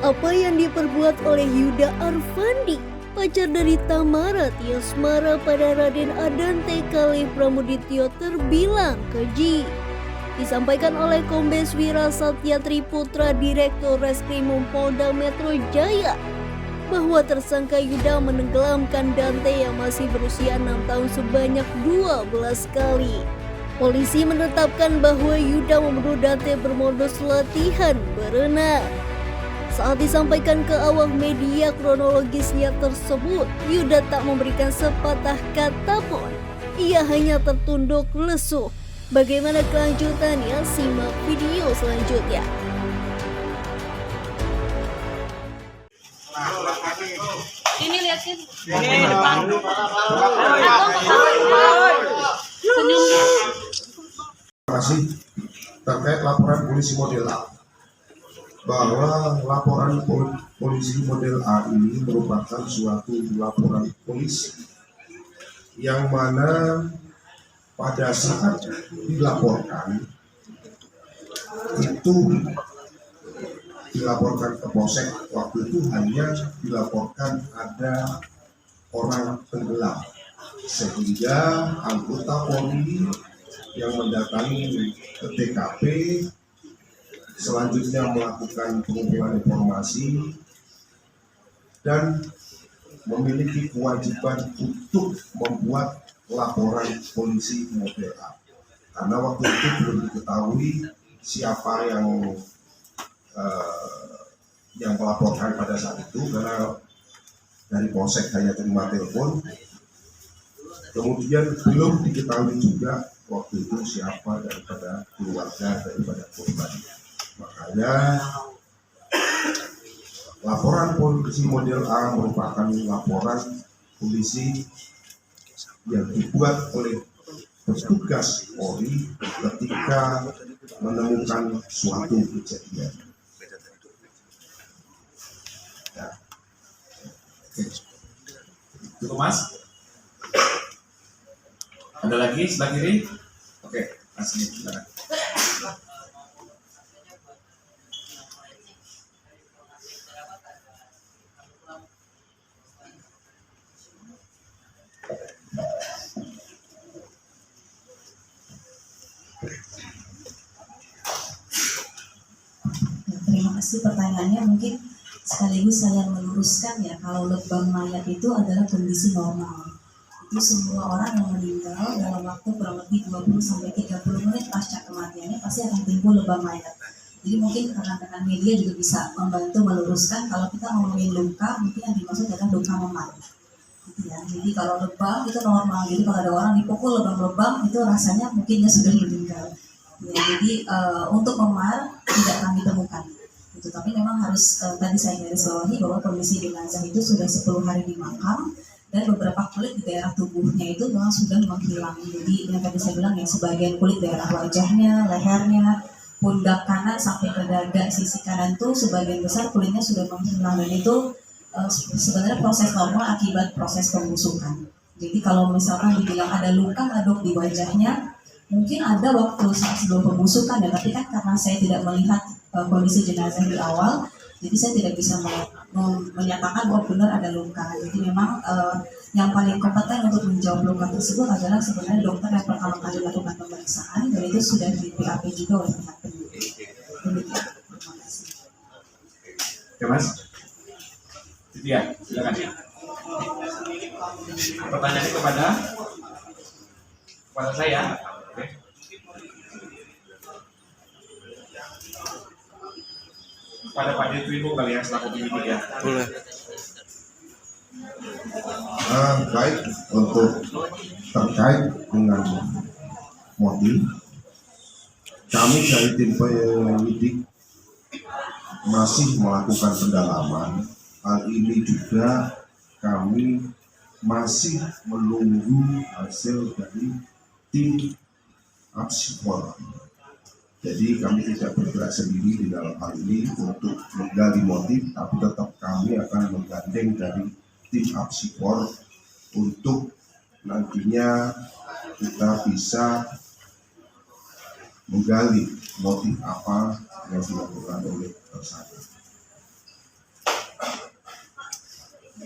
Apa yang diperbuat oleh Yuda Arfandi, pacar dari Tamara Tiasmara pada Raden Adante Kalih Pramudityo terbilang keji. Disampaikan oleh Kombes Wira Satya Triputra, Direktur Reskrimum Polda Metro Jaya, bahwa tersangka Yuda menenggelamkan Dante yang masih berusia 6 tahun sebanyak 12 kali. Polisi menetapkan bahwa Yuda membunuh Dante bermodus latihan berenang. Saat disampaikan ke awak media kronologisnya tersebut, Yuda tak memberikan sepatah kata pun. Ia hanya tertunduk lesu. Bagaimana kelanjutannya? Simak video selanjutnya. Ini liatin. Ini depan. Senyum. Terima kasih terkait laporan polisi model A, bahwa laporan polisi model A ini merupakan suatu laporan polisi yang mana pada saat dilaporkan itu dilaporkan ke Polsek, waktu itu hanya dilaporkan ada orang tenggelam, sehingga anggota Polri yang mendatangi ke TKP selanjutnya melakukan pengumpulan informasi dan memiliki kewajiban untuk membuat laporan polisi model A, karena waktu itu belum diketahui siapa yang melaporkan pada saat itu, karena dari Polsek hanya terima telepon. Kemudian belum diketahui juga waktu itu siapa daripada keluarga daripada korban. Makanya laporan polisi model A merupakan laporan polisi yang dibuat oleh petugas Polri ketika menemukan suatu kejadian. Ya. Cukup Mas? Ada lagi sebelah kiri? Oke, Mas ini silakan. Terima kasih pertanyaannya. Mungkin sekaligus saya meluruskan ya, kalau lebam mayat itu adalah kondisi normal. Itu semua orang yang meninggal dalam waktu kurang lebih 20-30 menit pasca kematiannya pasti akan timbul lebam mayat. Jadi mungkin rekan-rekan media juga bisa membantu meluruskan kalau kita ngomongin luka, mungkin yang dimaksud adalah luka memar. Gitu ya. Jadi kalau lebam itu normal. Jadi kalau ada orang dipukul lebam-lebam itu rasanya mungkin dia sudah meninggal. Ya, jadi untuk memar tidak kami temukan. Gitu. Tapi memang harus tadi saya garis bawahi bahwa kondisi jenazah itu sudah 10 hari di makam dan beberapa kulit di daerah tubuhnya itu memang sudah menghilang. Jadi yang tadi saya bilang ya, sebagian kulit daerah wajahnya, lehernya, pundak kanan sampai ke dada sisi kanan tuh sebagian besar kulitnya sudah menghilang, dan itu sebenarnya proses normal akibat proses pembusukan. Jadi kalau misalkan dibilang ada luka nggak dok di wajahnya, mungkin ada waktu saat sebelum pembusukan ya, tapi kan karena saya tidak melihat kondisi jenazah di awal, jadi saya tidak bisa menyatakan bahwa benar ada luka. Jadi memang yang paling kompeten untuk menjawab luka tersebut adalah sebenarnya dokter yang pertama kali melakukan pemeriksaan, dan itu sudah di BAP juga oleh pihak penyidik. Demikian. Terima kasih. Oke Mas. Ya, silakan. Pertanyaannya kepada saya. Oke. Pada Pak Ditwinbu kali ya, selaku penyidik ya. Boleh. Baik, untuk terkait dengan motif, kami dari tim penyidik masih melakukan pendalaman. Hal ini juga kami masih menunggu hasil dari tim apsifor. Jadi kami tidak bergerak sendiri di dalam hal ini untuk menggali motif, tapi tetap kami akan menggandeng dari tim apsifor untuk nantinya kita bisa menggali motif apa yang dilakukan oleh tersangka.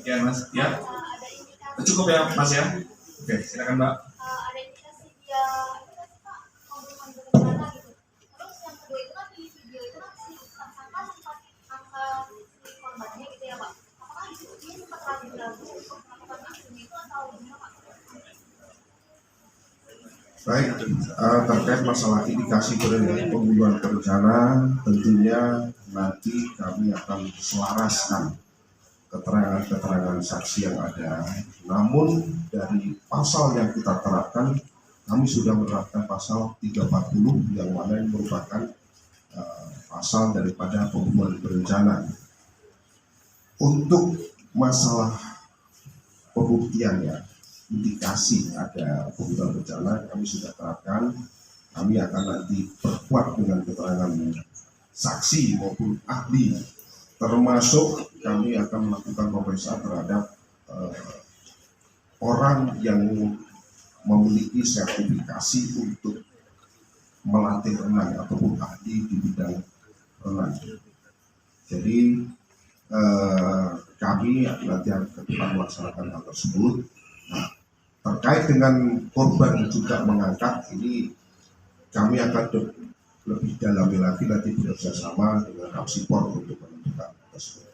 Sekian Mas. Ya. Cukup ya Mas ya. Oke, silakan Mbak. Ada indikasi dia pembunuhan berencana gitu. Terus yang kedua itu kan di video itu kan si tersangka sempat angkat si korbannya gitu ya Pak. Apakah itu dia sempat ragu-ragu untuk melakukan aksi itu atau gimana Pak? Baik, terkait masalah indikasi pembunuhan berencana, tentunya nanti kami akan selaraskan keterangan-keterangan saksi yang ada. Namun dari pasal yang kita terapkan, kami sudah menerapkan pasal 340 yang mana yang merupakan pasal daripada pembunuhan berencana. Untuk masalah pembuktiannya, indikasi ada pembunuhan berencana, kami sudah terapkan. Kami akan nanti perkuat dengan keterangan saksi maupun ahli. Termasuk kami akan melakukan pemeriksaan terhadap orang yang memiliki sertifikasi untuk melatih renang ataupun ahli di bidang renang. Jadi kami nanti akan melaksanakan hal tersebut. Nah, terkait dengan korban juga mengangkat, ini kami akan lebih dalami lagi nanti bekerja sama dengan Kapsipor untuk menentukan tersebut.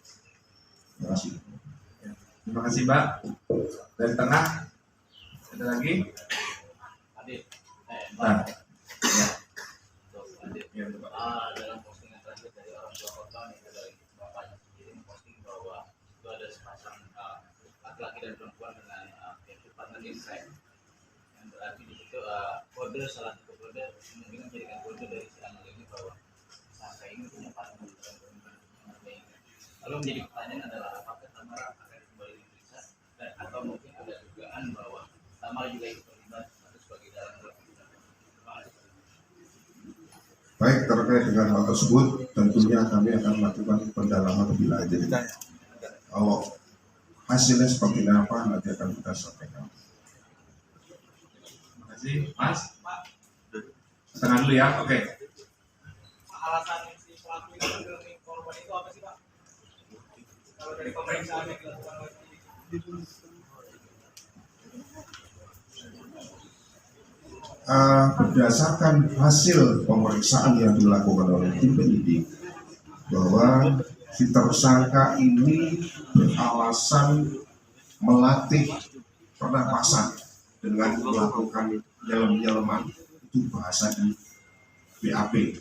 Terima kasih. Terima kasih Mbak. Dari tengah ada lagi? Nah, ya. Ya, untuk Pak. Dalam postingan terakhir dari orang tua korban itu dari bapaknya sendiri memposting bahwa itu ada sepasang laki-laki dan perempuan dengan partner in crime, yang berarti di situ kode salah satu kode kemungkinan menjadikan kode dari si anak ini bahwa tersangka ini punya partner dan perempuan. Lalu menjadi pertanyaan adalah apakah Tamara akan kembali diperiksa dan atau mungkin ada dugaan bahwa Tamara juga ikut terlibat atau sebagai dalam Baik, terkait dengan hal tersebut, tentunya kami akan melakukan pendalaman lebih lanjut. Kalau hasilnya seperti apa, nanti akan kita sampaikan. Terima kasih Mas. Tengah dulu ya. Oke. Alasan si pelaku ini menggelemi korban itu apa sih Pak? Kalau dari pemeriksaan yang dilakukan oleh penyidik. Berdasarkan hasil pemeriksaan yang dilakukan oleh tim penyidik, bahwa si tersangka ini beralasan melatih pernapasan dengan melakukan nyelem-nyeleman, itu bahasa di BAP.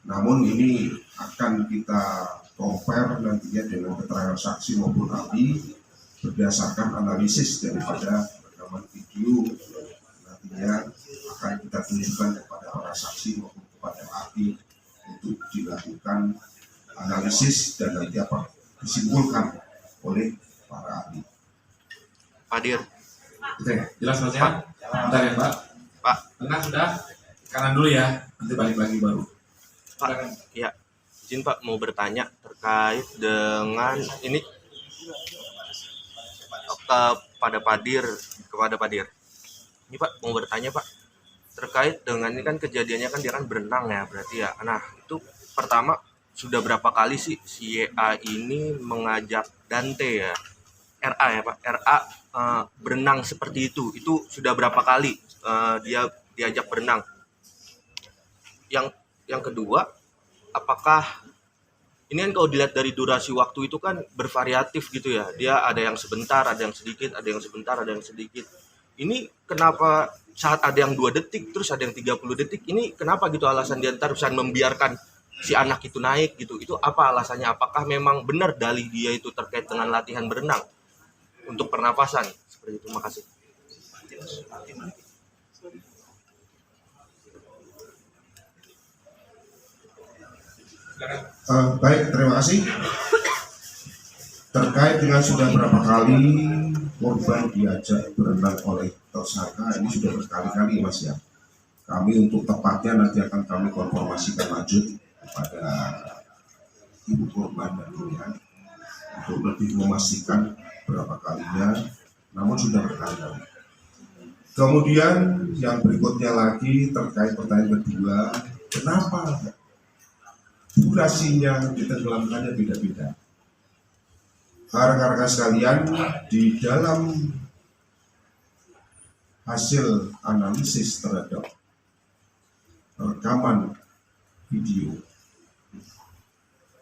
Namun ini akan kita compare nantinya dengan keterangan saksi maupun ahli berdasarkan analisis daripada rekaman video. Nantinya akan kita tunjukkan kepada para saksi maupun kepada ahli untuk dilakukan analisis dan nanti apa disimpulkan oleh para ahli. Hadir. Oke, jelas Mas ya? Bentar ya Mbak. Pak. Tengah sudah, kanan dulu ya, nanti balik lagi baru. Pak, ya, izin Pak mau bertanya terkait dengan ini kepada Padir. Ini Pak mau bertanya Pak terkait dengan ini kan kejadiannya kan dia kan berenang ya berarti ya. Nah itu pertama sudah berapa kali sih si YA ini mengajak Dante ya RA ya Pak berenang seperti itu sudah berapa kali dia diajak berenang. Yang kedua, apakah ini kan kalau dilihat dari durasi waktu itu kan bervariatif gitu ya. Dia ada yang sebentar, ada yang sedikit, ada yang sebentar, ada yang sedikit. Ini kenapa saat ada yang 2 detik, terus ada yang 30 detik, ini kenapa gitu alasan dia terusan membiarkan si anak itu naik gitu. Itu apa alasannya? Apakah memang benar dalih dia itu terkait dengan latihan berenang untuk pernapasan? Seperti itu, makasih. Baik, terima kasih. Terkait dengan sudah berapa kali korban diajak berenang oleh tersangka, ini sudah berkali-kali Mas ya. Kami untuk tepatnya nanti akan kami konfirmasikan lanjut kepada ibu korban nantinya untuk lebih memastikan berapa kalinya, namun sudah berkali-kali. Kemudian yang berikutnya lagi terkait pertanyaan kedua, kenapa durasinya ditenggelamkannya beda-beda? rekan-rekan sekalian, di dalam hasil analisis terhadap rekaman video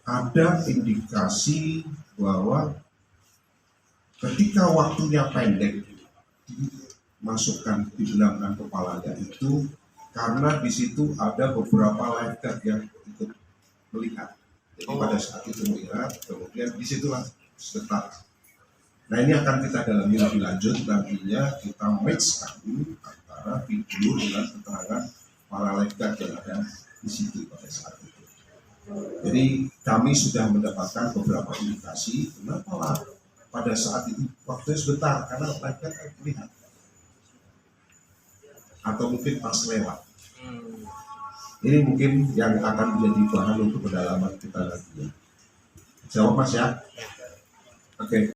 ada indikasi bahwa ketika waktunya pendek dimasukkan dibenamkan kepalanya itu karena di situ ada beberapa lifeguard yang ikut melihat. Jadi pada saat itu melihat, kemudian disitulah setelah. Nah ini akan kita dalami lebih lanjut nantinya, kita matchkan antara video dengan keterangan para lifeguard yang ada di situ pada saat itu. Jadi kami sudah mendapatkan beberapa indikasi kenapa lah pada saat itu waktunya sebentar karena lifeguard kan terlihat atau mungkin pas lewat. Ini mungkin yang akan menjadi bahan untuk pendalaman kita nantinya. Jawab Mas ya. Oke.